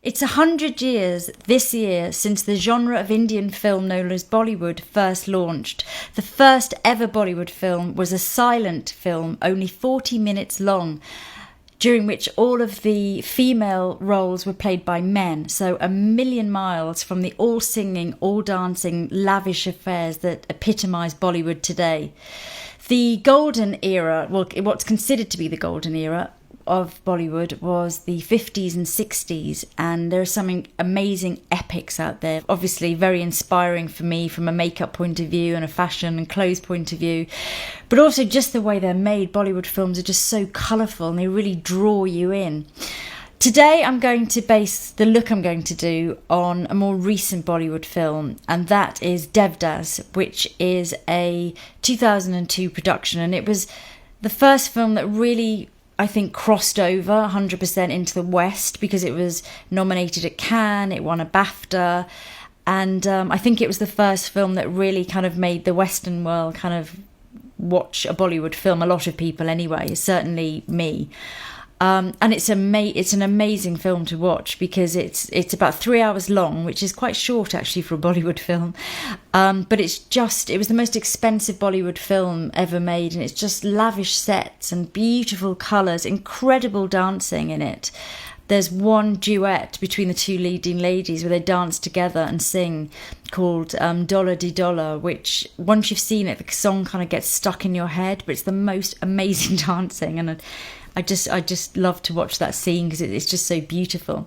It's 100 years this year since the genre of Indian film known as Bollywood first launched. The first ever Bollywood film was a silent film, only 40 minutes long, during which all of the female roles were played by men. So a million miles from the all singing, all dancing, lavish affairs that epitomise Bollywood today. The golden era, well, what's considered to be the golden era of Bollywood, was the 50s and 60s, and there are some amazing epics out there, obviously very inspiring for me from a makeup point of view and a fashion and clothes point of view, but also just the way they're made. Bollywood films are just so colourful and they really draw you in. Today I'm going to base the look I'm going to do on a more recent Bollywood film, and that is Devdas, which is a 2002 production, and it was the first film that really, I think, crossed over 100% into the West, because it was nominated at Cannes, it won a BAFTA, and I think it was the first film that really kind of made the Western world kind of watch a Bollywood film. A lot of people anyway, certainly me. And it's an amazing film to watch, because it's about 3 hours long, which is quite short actually for a Bollywood film. But it was the most expensive Bollywood film ever made, and it's just lavish sets and beautiful colours, incredible dancing in it. There's one duet between the two leading ladies where they dance together and sing, called Dollar Di Dollar, which once you've seen it, the song kind of gets stuck in your head, but it's the most amazing dancing, and I just love to watch that scene because it's just so beautiful.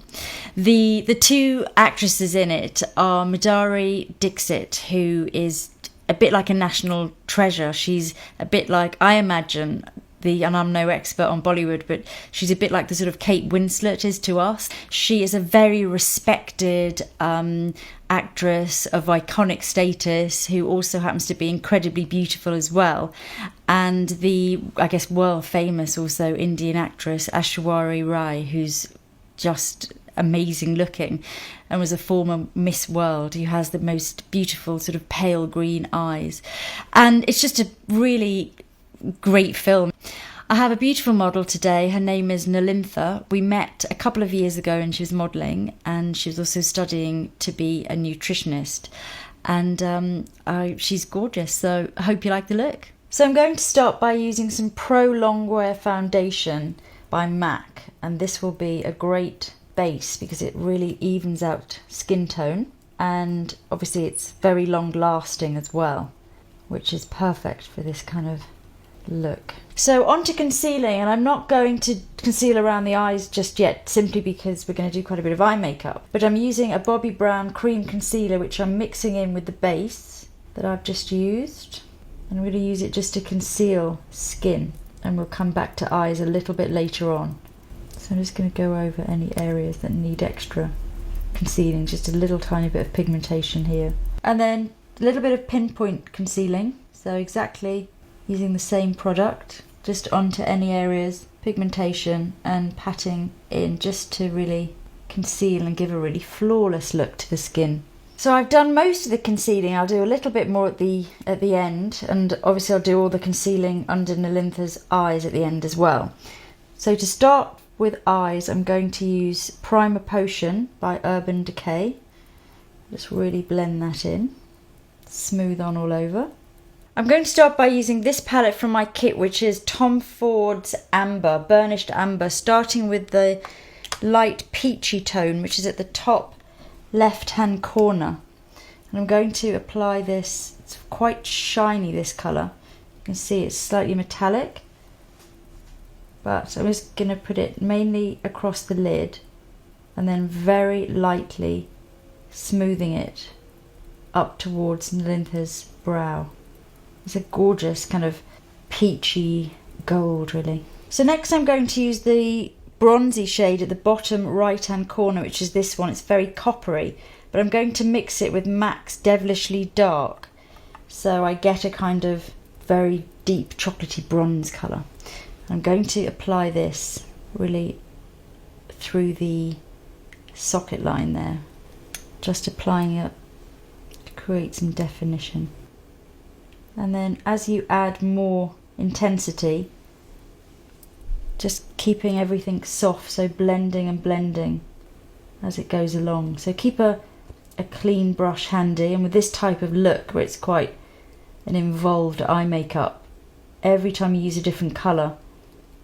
The two actresses in it are Madhuri Dixit, who is a bit like a national treasure. She's a bit like, I imagine, and I'm no expert on Bollywood, but she's a bit like the sort of Kate Winslet is to us. She is a very respected actress of iconic status, who also happens to be incredibly beautiful as well. And the, I guess, world famous also Indian actress Aishwarya Rai, who's just amazing looking and was a former Miss World, who has the most beautiful sort of pale green eyes. And it's just a really great film. I have a beautiful model today. Her name is Nalintha. We met a couple of years ago and she was modelling, and she was also studying to be a nutritionist. And she's gorgeous, so I hope you like the look. So I'm going to start by using some Pro Longwear foundation by MAC, and this will be a great base because it really evens out skin tone, and obviously it's very long lasting as well, which is perfect for this kind of look. So on to concealing, and I'm not going to conceal around the eyes just yet, simply because we're going to do quite a bit of eye makeup, but I'm using a Bobbi Brown cream concealer, which I'm mixing in with the base that I've just used, and I'm going to use it just to conceal skin, and we'll come back to eyes a little bit later on. So I'm just going to go over any areas that need extra concealing, just a little tiny bit of pigmentation here, and then a little bit of pinpoint concealing, so exactly using the same product just onto any areas, pigmentation, and patting in just to really conceal and give a really flawless look to the skin. So I've done most of the concealing. I'll do a little bit more at the end, and obviously I'll do all the concealing under Nalintha's eyes at the end as well. So to start with eyes, I'm going to use Primer Potion by Urban Decay. Just really blend that in, smooth on all over. I'm going to start by using this palette from my kit, which is Tom Ford's Amber, Burnished Amber, starting with the light peachy tone, which is at the top left-hand corner. And I'm going to apply this. It's quite shiny, this colour. You can see it's slightly metallic, but I'm just going to put it mainly across the lid and then very lightly smoothing it up towards Nalintha's brow. It's a gorgeous kind of peachy gold, really. So next I'm going to use the bronzy shade at the bottom right hand corner, which is this one. It's very coppery, but I'm going to mix it with MAC's Devilishly Dark, so I get a kind of very deep chocolatey bronze colour. I'm going to apply this really through the socket line there, just applying it to create some definition. And then as you add more intensity, just keeping everything soft, so blending and blending as it goes along. So keep a clean brush handy, and with this type of look where it's quite an involved eye makeup, every time you use a different colour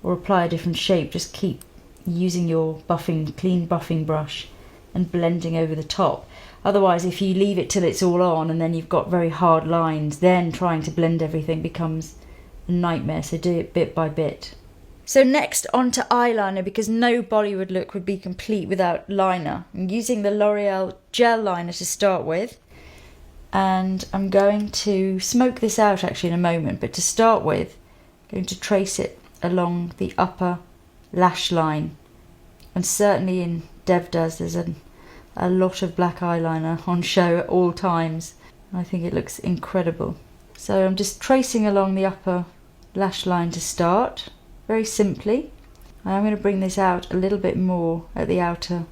or apply a different shape, just keep using your clean buffing brush and blending over the top. Otherwise, if you leave it till it's all on and then you've got very hard lines, then trying to blend everything becomes a nightmare. So do it bit by bit. So next onto eyeliner, because no Bollywood look would be complete without liner. I'm using the L'Oreal gel liner to start with, and I'm going to smoke this out actually in a moment, but to start with, I'm going to trace it along the upper lash line. And certainly in Devdas there's a lot of black eyeliner on show at all times. I think it looks incredible. So I'm just tracing along the upper lash line to start, very simply. I'm going to bring this out a little bit more at the outer